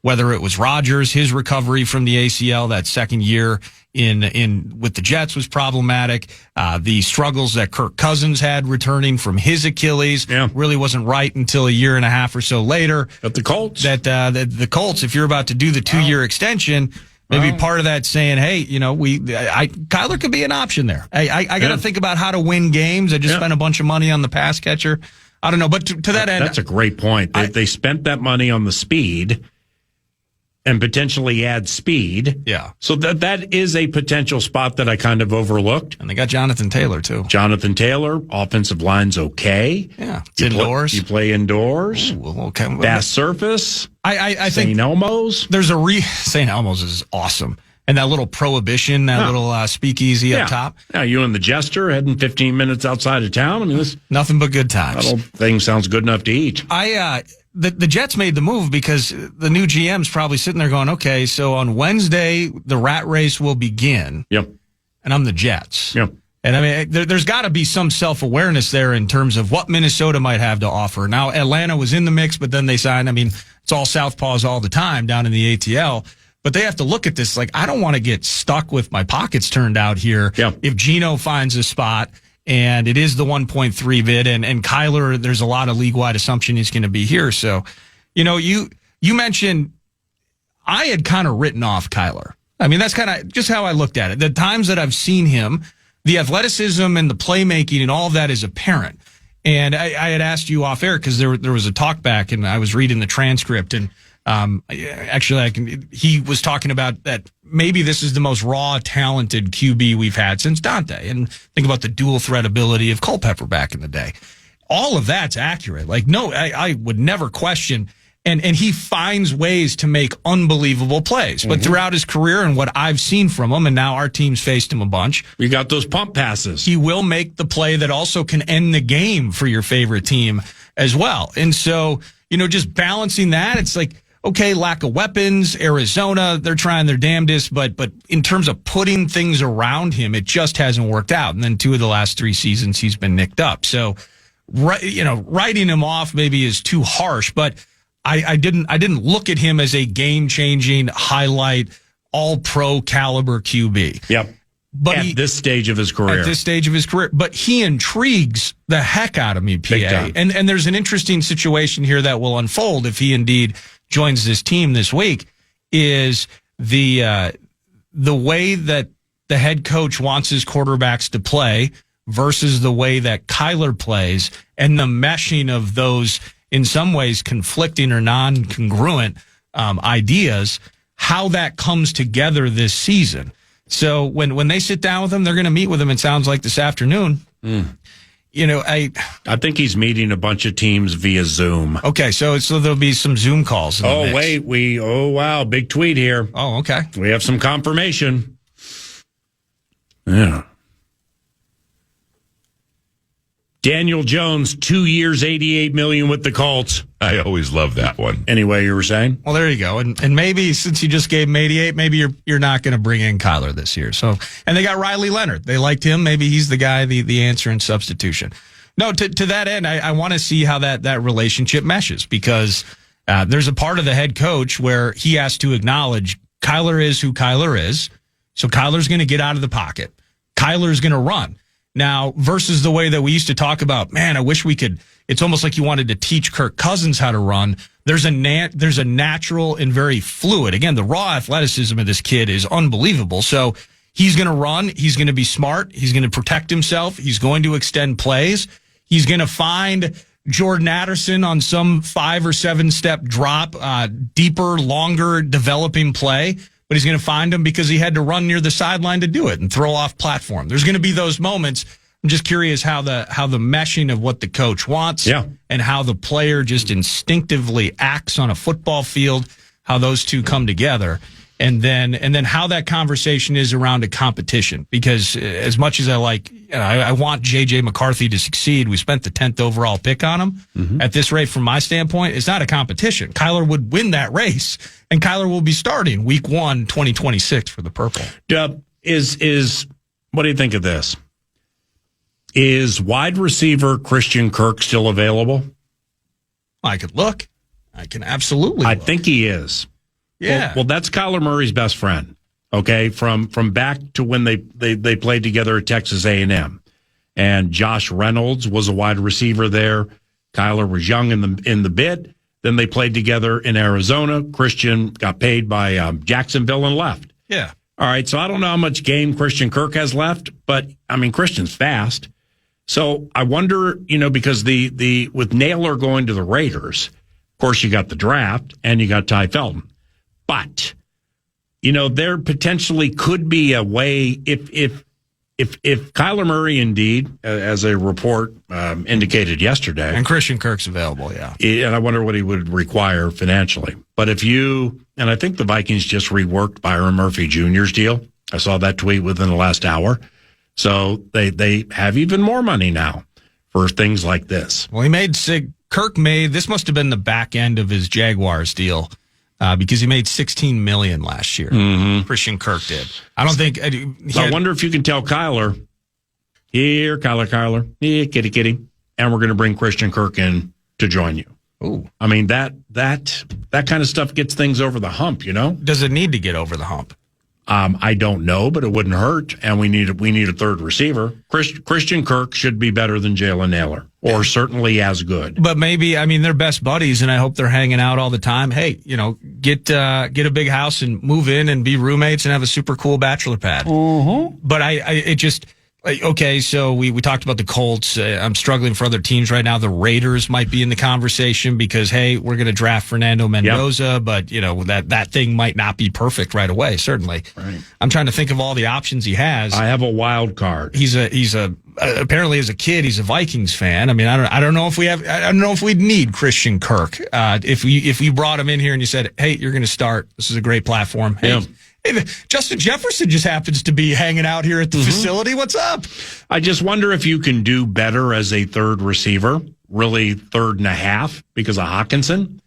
whether it was Rodgers, his recovery from the ACL that second year in with the Jets was problematic. The struggles that Kirk Cousins had returning from his Achilles really wasn't right until a year and a half or so later. But the Colts, the Colts, if you're about to do the 2-year extension. Maybe part of that saying, hey, Kyler could be an option there. I got to think about how to win games. I just spent a bunch of money on the pass catcher. I don't know. But to that end. That's a great point. They spent that money on the speed and potentially add speed. Yeah. So that is a potential spot that I kind of overlooked. And they got Jonathan Taylor, too. Jonathan Taylor, offensive line's okay. Yeah. It's indoors. You play indoors. Ooh, okay. Bass surface. I think St. Elmo's. There's St. Elmo's is awesome. And that little prohibition, little speakeasy up top. Yeah, you and the Jester heading 15 minutes outside of town. I mean, this nothing but good times. That old thing sounds good enough to eat. The Jets made the move because the new GM's probably sitting there going, okay, so on Wednesday, the rat race will begin. Yep. And I'm the Jets. Yep. And I mean, there's got to be some self-awareness there in terms of what Minnesota might have to offer. Now, Atlanta was in the mix, but then they signed, it's all Southpaws all the time down in the ATL. But they have to look at this like, I don't want to get stuck with my pockets turned out here. Yep. If Geno finds a spot and it is the 1.3 bid and Kyler, there's a lot of league-wide assumption he's going to be here. So, you mentioned I had kind of written off Kyler. I mean, that's kind of just how I looked at it. The times that I've seen him, the athleticism and the playmaking and all of that is apparent. And I had asked you off air because there was a talkback and I was reading the transcript and he was talking about that maybe this is the most raw, talented QB we've had since Dante. And think about the dual threat ability of Culpepper back in the day. All of that's accurate. Like, no, I would never question. And he finds ways to make unbelievable plays. But throughout his career and what I've seen from him, and now our team's faced him a bunch. You got those pump passes. He will make the play that also can end the game for your favorite team as well. And so, just balancing that, it's like, okay, lack of weapons, Arizona, they're trying their damnedest, but in terms of putting things around him, it just hasn't worked out. And then 2 of the last 3 seasons, he's been nicked up. So, writing him off maybe is too harsh, but I didn't look at him as a game-changing, highlight, all-pro caliber QB. Yep. But at this stage of his career. At this stage of his career. But he intrigues the heck out of me, PA. And there's an interesting situation here that will unfold if he indeed joins this team this week, is the way that the head coach wants his quarterbacks to play versus the way that Kyler plays, and the meshing of those in some ways conflicting or non-congruent ideas, how that comes together this season. So when they sit down with him, they're going to meet with him, it sounds like this afternoon. I think he's meeting a bunch of teams via Zoom. Okay, so there'll be some Zoom calls. Wow, big tweet here. Oh, okay. We have some confirmation. Yeah. Daniel Jones, 2 years, $88 million with the Colts. I always love that one. Anyway, you were saying? Well, there you go. And maybe since you just gave him 88, maybe you're not going to bring in Kyler this year. So, and they got Riley Leonard. They liked him. Maybe he's the guy, the answer in substitution. No, to that end, I want to see how that relationship meshes, because there's a part of the head coach where he has to acknowledge Kyler is who Kyler is. So Kyler's going to get out of the pocket. Kyler's going to run. Now, versus the way that we used to talk about, man, I wish we could, it's almost like you wanted to teach Kirk Cousins how to run. There's a natural and very fluid. Again, the raw athleticism of this kid is unbelievable. So he's going to run. He's going to be smart. He's going to protect himself. He's going to extend plays. He's going to find Jordan Addison on some 5 or 7 step drop, deeper, longer developing play. But he's going to find him because he had to run near the sideline to do it and throw off platform. There's going to be those moments. I'm just curious how the meshing of what the coach wants and how the player just instinctively acts on a football field, how those two come together. And then how that conversation is around a competition. Because as much as I want J.J. McCarthy to succeed, we spent the 10th overall pick on him. Mm-hmm. At this rate, from my standpoint, it's not a competition. Kyler would win that race, and Kyler will be starting week 1, 2026 for the Purple. Is what do you think of this? Is wide receiver Christian Kirk still available? I could look. I can absolutely I look. think he is. Yeah. Well, that's Kyler Murray's best friend. Okay, from back to when they played together at Texas A&M, and Josh Reynolds was a wide receiver there. Kyler was young in the bit. Then they played together in Arizona. Christian got paid by Jacksonville and left. Yeah. All right. So I don't know how much game Christian Kirk has left, but I mean Christian's fast. So I wonder, because the with Naylor going to the Raiders, of course you got the draft and you got Ty Felton. But, there potentially could be a way if Kyler Murray indeed, as a report indicated yesterday. And Christian Kirk's available, yeah. And I wonder what he would require financially. But and I think the Vikings just reworked Byron Murphy Jr.'s deal. I saw that tweet within the last hour. So they have even more money now for things like this. Well, Kirk made, this must have been the back end of his Jaguars deal. Because he made $16 million last year. Mm-hmm. Christian Kirk did. I don't think. I wonder if you can tell Kyler, here, Kyler, here, kitty, and we're going to bring Christian Kirk in to join you. Ooh. I mean that kind of stuff gets things over the hump. Does it need to get over the hump? I don't know, but it wouldn't hurt. And we need a third receiver. Christian Kirk should be better than Jalen Naylor, or certainly as good. But maybe, they're best buddies, and I hope they're hanging out all the time. Hey, get a big house and move in and be roommates and have a super cool bachelor pad. Mm-hmm. But it just. Okay, so we talked about the Colts. I'm struggling for other teams right now. The Raiders might be in the conversation because, hey, we're going to draft Fernando Mendoza, but, that thing might not be perfect right away, certainly. Right. I'm trying to think of all the options he has. I have a wild card. He's apparently as a kid, he's a Vikings fan. I don't know if we'd need Christian Kirk. If you brought him in here and you said, hey, you're going to start, this is a great platform. Hey, yeah. Hey, Justin Jefferson just happens to be hanging out here at the facility. What's up? I just wonder if you can do better as a third receiver, really third and a half because of Hawkinson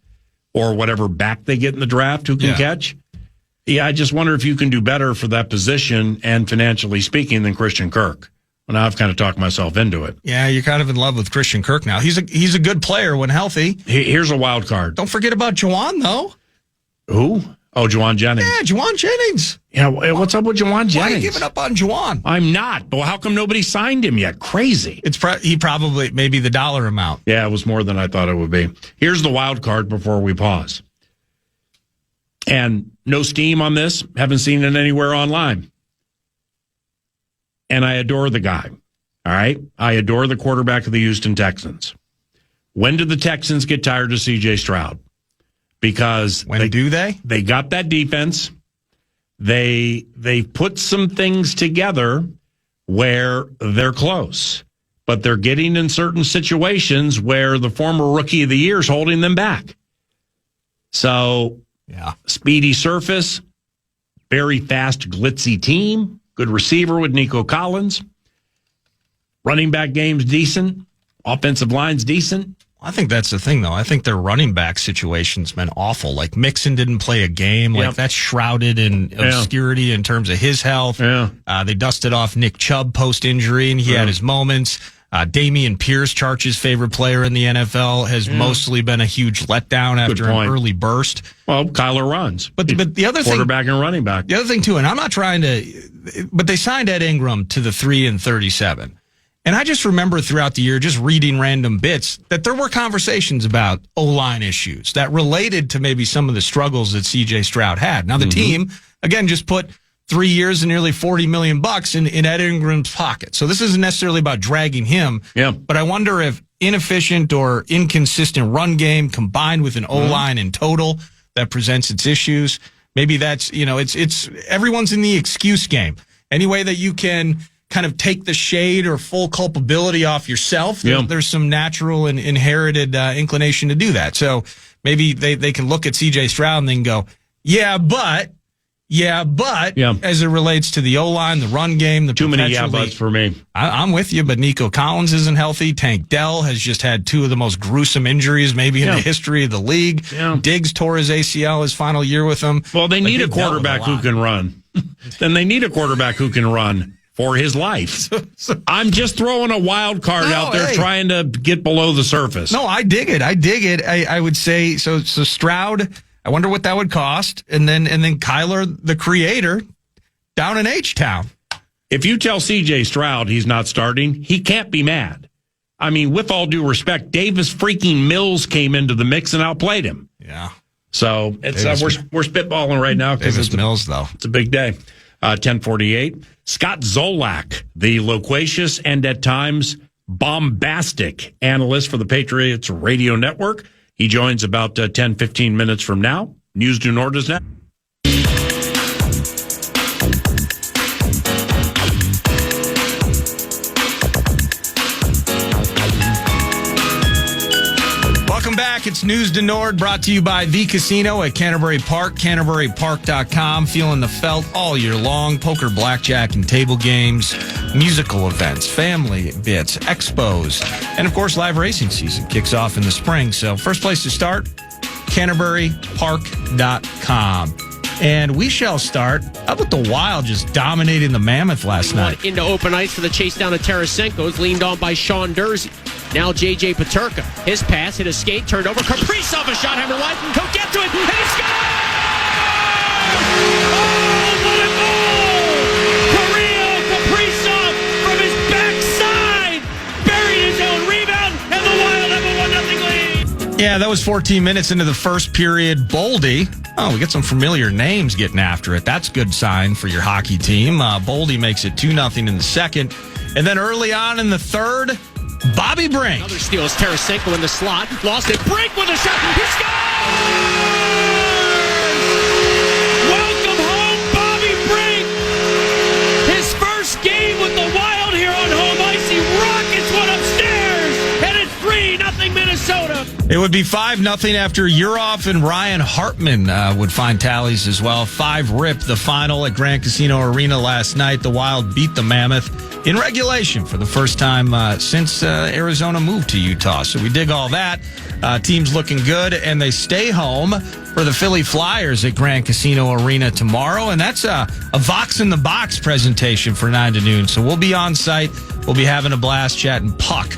or whatever back they get in the draft who can catch. Yeah, I just wonder if you can do better for that position and financially speaking than Christian Kirk. Well, now I've kind of talked myself into it. Yeah, you're kind of in love with Christian Kirk now. He's a good player when healthy. Here's a wild card. Don't forget about Juwan, though. Who? Oh, Juwan Jennings. Yeah, Juwan Jennings. Yeah, what's up with Juwan Jennings? Why are you giving up on Juwan? I'm not. But how come nobody signed him yet? Crazy. He probably, maybe the dollar amount. Yeah, it was more than I thought it would be. Here's the wild card before we pause. And no steam on this. Haven't seen it anywhere online. And I adore the guy. All right? I adore the quarterback of the Houston Texans. When did the Texans get tired of C.J. Stroud? Because do they? They got that defense. They put some things together where they're close, but they're getting in certain situations where the former rookie of the year is holding them back. So, speedy surface, very fast, glitzy team, good receiver with Nico Collins. Running back game's decent. Offensive line's decent. I think that's the thing, though. I think their running back situation's been awful. Like, Mixon didn't play a game. Like, that's shrouded in obscurity in terms of his health. Yeah. They dusted off Nick Chubb post-injury, and he had his moments. Damian Pierce, Charch's favorite player in the NFL, has mostly been a huge letdown after an early burst. Well, Kyler runs. But the other thing... Quarterback and running back. The other thing, too, and I'm not trying to... But they signed Ed Ingram to the 3-37. And I just remember throughout the year, just reading random bits, that there were conversations about O-line issues that related to maybe some of the struggles that C.J. Stroud had. Now, the team, again, just put 3 years and nearly $40 million in Ed Ingram's pocket. So this isn't necessarily about dragging him. Yeah. But I wonder if inefficient or inconsistent run game combined with an O-line in total that presents its issues, maybe that's, it's everyone's in the excuse game. Any way that you can kind of take the shade or full culpability off yourself. There's some natural and inherited inclination to do that. So maybe they can look at C.J. Stroud and then go, yeah, but as it relates to the O-line, the run game, too many yeah buts for me. I'm with you, but Nico Collins isn't healthy. Tank Dell has just had two of the most gruesome injuries maybe in the history of the league. Yeah. Diggs tore his ACL his final year with him. Well, they need a quarterback who can run. Then they need a quarterback who can run for his life. I'm just throwing a wild card out there trying to get below the surface. No, I dig it. I would say, so Stroud, I wonder what that would cost. And then Kyler, the creator, down in H-Town. If you tell C.J. Stroud he's not starting, he can't be mad. I mean, with all due respect, Davis freaking Mills came into the mix and outplayed him. Yeah. So it's we're spitballing right now. Davis Mills, though. It's a big day. 10:48. Scott Zolak, the loquacious and at times bombastic analyst for the Patriots Radio Network. He joins about 10, 15 minutes from now. News du Nord is next. Welcome back. It's News du Nord, brought to you by The Casino at Canterbury Park, CanterburyPark.com. Feeling the felt all year long. Poker, blackjack, and table games, musical events, family bits, expos, and, of course, live racing season kicks off in the spring. So first place to start, CanterburyPark.com. And we shall start. How about the Wild just dominating the Mammoth last night? Into open ice for the chase down to Tarasenko's, leaned on by Sean Durzi. Now J.J. Peterka. His pass hit a skate, turned over. Kaprizov, a shot hammer wide. He'll get to it, and he scores! Oh, what a goal! Kirill Kaprizov from his backside buried his own rebound, and the Wild have a 1-0 lead. Yeah, that was 14 minutes into the first period. Boldy. Oh, we get some familiar names getting after it. That's a good sign for your hockey team. Boldy makes it 2-0 in the second. And then early on in the third, Bobby Brink. Another steal is Tarasenko in the slot. Lost it. Brink with a shot. He scores! Welcome home, Bobby Brink. His first game with the Wild here on home ice. He rockets one upstairs. And it's 3-0 Minnesota. It would be 5-0 after Urhoff and Ryan Hartman would find tallies as well. 5-rip the final at Grand Casino Arena last night. The Wild beat the Mammoth in regulation for the first time since Arizona moved to Utah. So we dig all that. Team's looking good, and they stay home for the Philly Flyers at Grand Casino Arena tomorrow. And that's a Vox in the Box presentation for 9 to noon. So we'll be on site. We'll be having a blast chatting puck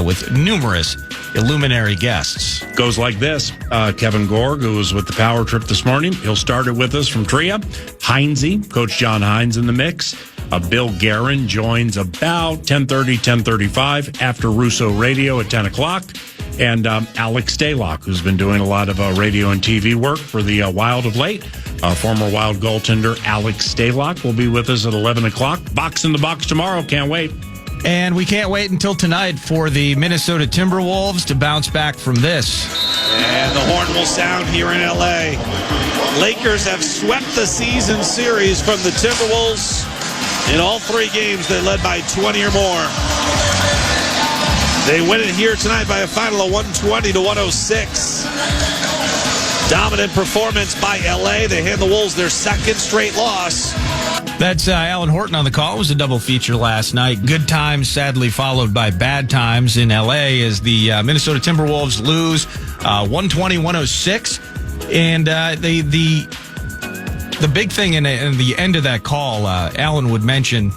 with numerous Illuminary guests. Goes like this. Kevin Gorg, who was with the Power Trip this morning, he'll start it with us from Tria. Heinze, Coach John Hines in the mix. Bill Guerin joins about 10:30, 10:35 after Russo Radio at 10 o'clock. And Alex Stalock, who's been doing a lot of radio and TV work for the Wild of late. Former Wild goaltender Alex Stalock will be with us at 11 o'clock. Box in the Box tomorrow. Can't wait. And we can't wait until tonight for the Minnesota Timberwolves to bounce back from this. And the horn will sound here in L.A. Lakers have swept the season series from the Timberwolves. In all 3 games, they led by 20 or more. They win it here tonight by a final of 120-106. Dominant performance by L.A. They hand the Wolves their second straight loss. That's Alan Horton on the call. It was a double feature last night. Good times, sadly followed by bad times in L.A. as the Minnesota Timberwolves lose 120-106. And the big thing in the end of that call, Alan would mention,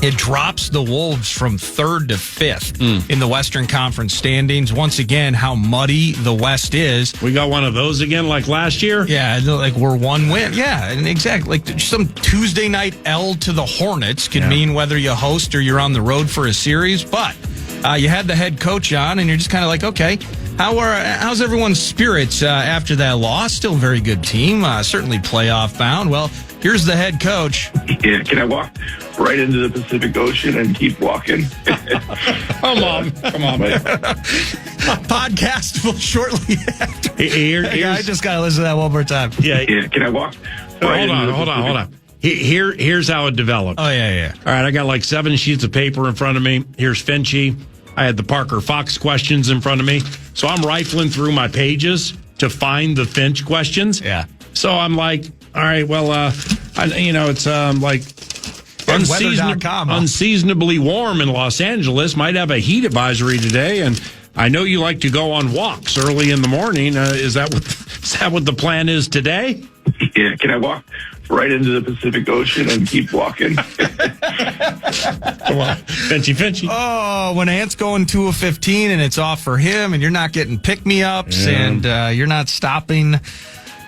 it drops the Wolves from 3rd to 5th in the Western Conference standings. Once again, how muddy the West is. We got one of those again like last year? Yeah, like we're one win. Yeah, and exactly. Like some Tuesday night L to the Hornets could mean whether you host or you're on the road for a series. But you had the head coach on, and you're just kind of like, okay, how's everyone's spirits after that loss? Still a very good team, certainly playoff bound. Well, here's the head coach. Yeah, can I walk right into the Pacific Ocean and keep walking? Come on, man. Podcast will shortly after. I just got to listen to that one more time. Yeah, can I walk? Hold on. Here's how it developed. Oh, yeah. All right, I got like 7 sheets of paper in front of me. Here's Finchy. I had the Parker Fox questions in front of me. So I'm rifling through my pages to find the Finch questions. Yeah. So I'm like, all right, well, it's like unseasonably warm in Los Angeles. Might have a heat advisory today, and I know you like to go on walks early in the morning. Is that what the plan is today? Yeah, can I walk right into the Pacific Ocean and keep walking? Come on, Finchy. Oh, when Ant's going 2 of 15 and it's off for him, and you're not getting pick-me-ups, and you're not stopping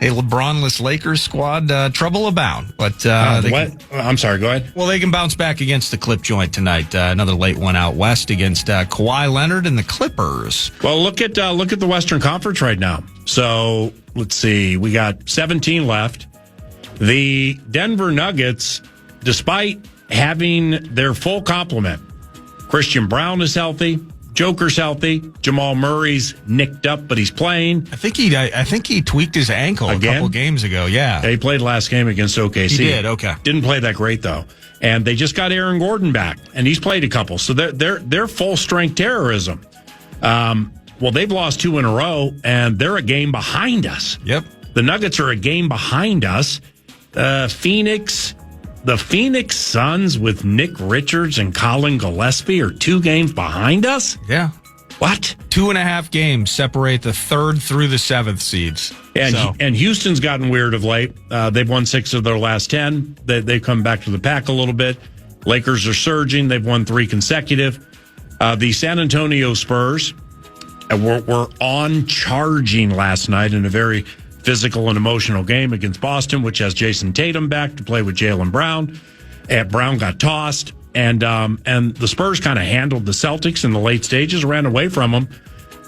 a LeBron-less Lakers squad, trouble abound. But I'm sorry, go ahead. Well, they can bounce back against the clip joint tonight. Another late one out west against Kawhi Leonard and the Clippers. Well, look at the Western Conference right now. So let's see, we got 17 left. The Denver Nuggets, despite having their full complement, Christian Brown is healthy, Joker's healthy, Jamal Murray's nicked up, but he's playing. I think he tweaked his ankle Again? a couple games ago. Yeah, he played last game against OKC. He did. Okay, didn't play that great though. And they just got Aaron Gordon back, and he's played a couple. So they're full strength terrorism. Well, they've lost 2 in a row, and they're a game behind us. Yep. The Nuggets are a game behind us. The Phoenix Suns with Nick Richards and Colin Gillespie are 2 games behind us? Yeah. What? 2.5 games separate the 3rd through the 7th seeds. And Houston's gotten weird of late. They've won 6 of their last 10. They've come back to the pack a little bit. Lakers are surging. They've won 3 consecutive. The San Antonio Spurs were on charging last night in a very physical and emotional game against Boston, which has Jason Tatum back to play with Jaylen Brown. Brown got tossed, and the Spurs kind of handled the Celtics in the late stages, ran away from them.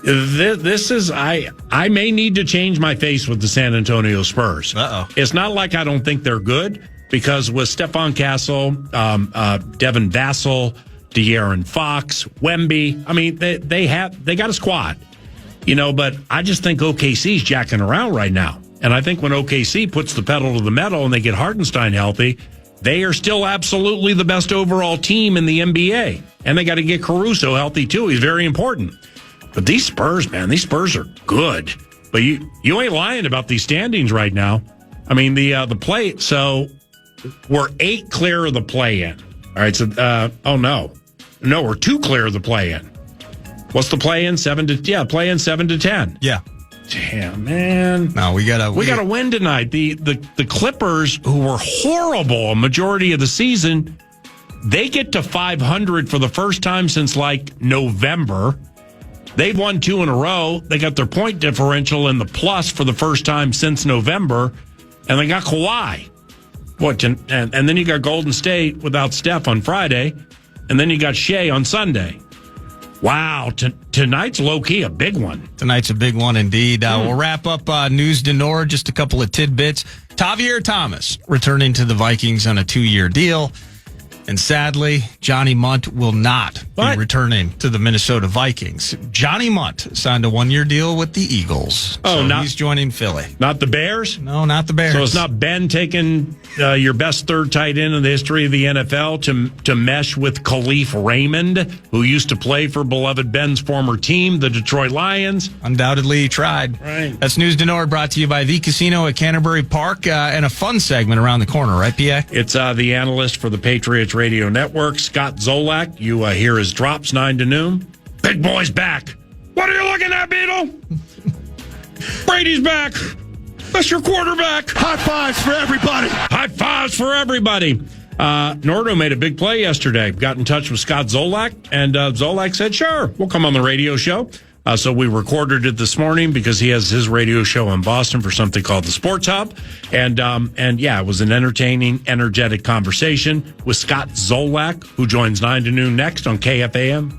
This is I may need to change my face with the San Antonio Spurs. Uh-oh. It's not like I don't think they're good, because with Stephon Castle, Devin Vassell, De'Aaron Fox, Wemby, I mean, they got a squad. But I just think OKC's jacking around right now. And I think when OKC puts the pedal to the metal and they get Hartenstein healthy, they are still absolutely the best overall team in the NBA. And they got to get Caruso healthy, too. He's very important. But these Spurs, man, these Spurs are good. But you ain't lying about these standings right now. I mean, the play, so we're 8 clear of the play-in. All right, so, no, we're 2 clear of the play-in. What's the play-in? 7 to 10. Yeah. Damn, man. No, we gotta win tonight. The Clippers, who were horrible a majority of the season, they get to 500 for the first time since like November. They've won 2 in a row. They got their point differential in the plus for the first time since November, and they got Kawhi. And then you got Golden State without Steph on Friday, and then you got Shea on Sunday. Wow, tonight's low-key a big one. Tonight's a big one indeed. We'll wrap up News du Nord, just a couple of tidbits. Tavier Thomas returning to the Vikings on a 2-year deal. And sadly, Johnny Munt will not be returning to the Minnesota Vikings. Johnny Munt signed a 1-year deal with the Eagles. He's joining Philly. Not the Bears? No, not the Bears. So it's not Ben taking your best third tight end in the history of the NFL to mesh with Khalif Raymond, who used to play for beloved Ben's former team, the Detroit Lions. Undoubtedly he tried. Right. That's News du Nord, brought to you by The Casino at Canterbury Park, and a fun segment around the corner, right, PA? It's the analyst for the Patriots Radio Network, Scott Zolak. You hear his drops 9 to noon. Big boy's back. What are you looking at, Beetle? Brady's back. That's your quarterback. High fives for everybody. High fives for everybody. Nordo made a big play yesterday. Got in touch with Scott Zolak, and Zolak said, sure, we'll come on the radio show. So we recorded it this morning because he has his radio show in Boston for something called the Sports Hub. And yeah, it was an entertaining, energetic conversation with Scott Zolak, who joins 9 to noon next on KFAN.